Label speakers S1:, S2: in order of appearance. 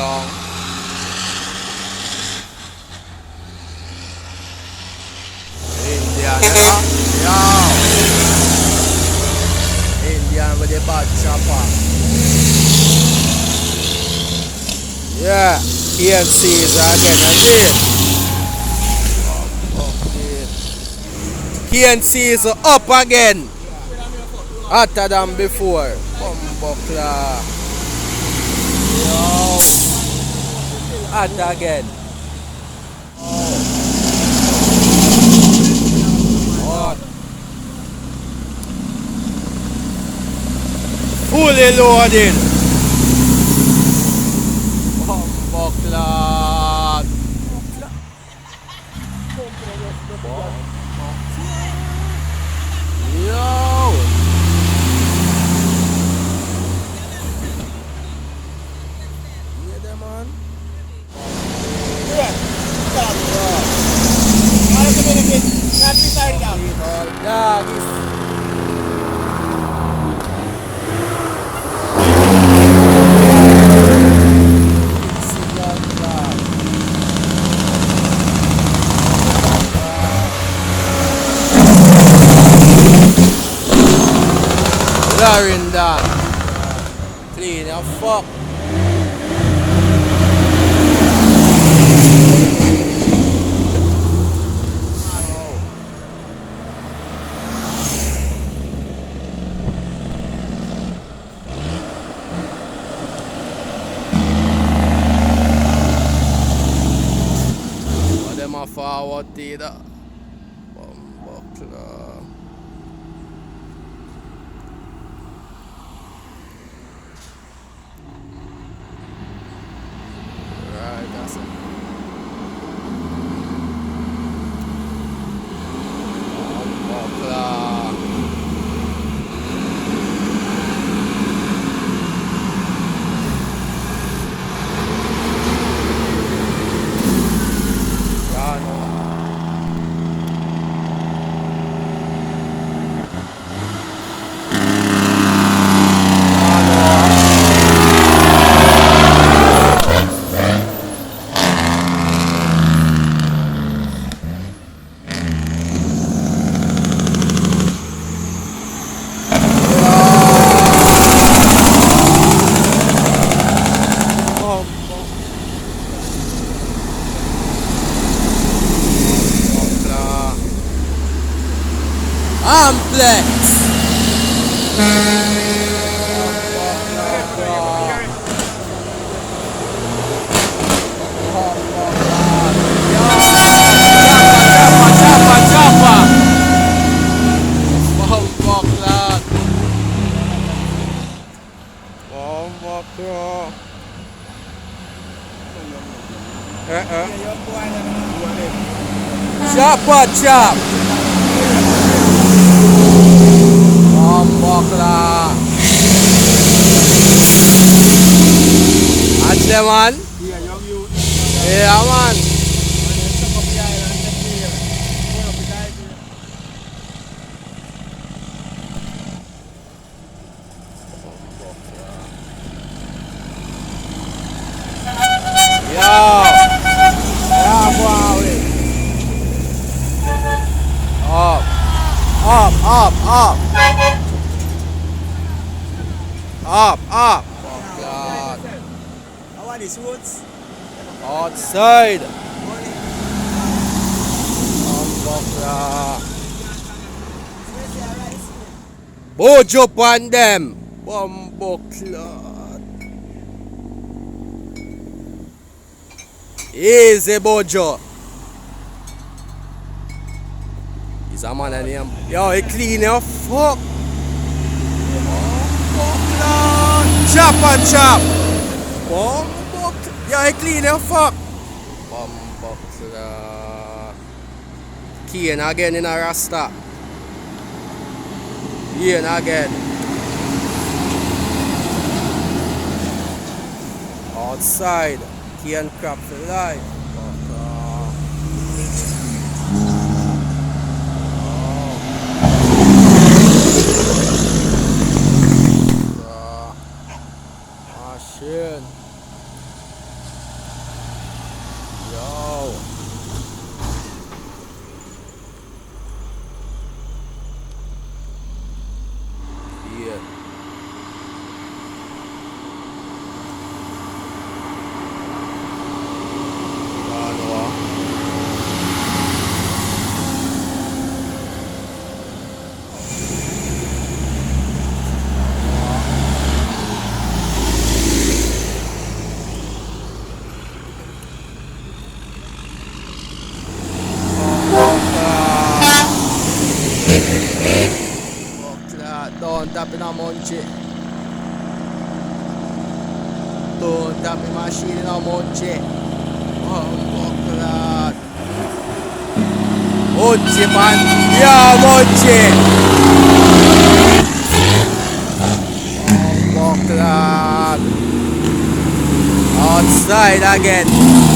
S1: long. Indian, yo. Indian with the bad chopper. Yeah, KNCs again, you see it? KNCs up again. Hotter than before. Buckler. Yo. Hot again. Oh. Fully loaded. Buckler. Yo. Lorinda. Clean your fuck. Them a forward either. Buckler. Right, that's it. Buckler. Amplex. Chopper. Chopper chop. Buckler. Watch them, man. Yeah, man. Yo. Yeah, boy. Up. Oh, God.
S2: How are these woods?
S1: Outside. Buckler. Bojo on them. Buckler. Easy, Bojo. He's a man and him. Yo, he clean your fuck. Chop and chop. Buckler. Yo, he clean your fuck. Buckler. Kane again in a rasta. Kane again. Outside. Kane crap for life. Shit. Monchi. Don't tap the machine in a Monchi. Oh, fuck. Monchi, man. Yeah, Monchi. Oh, fuck. Outside again.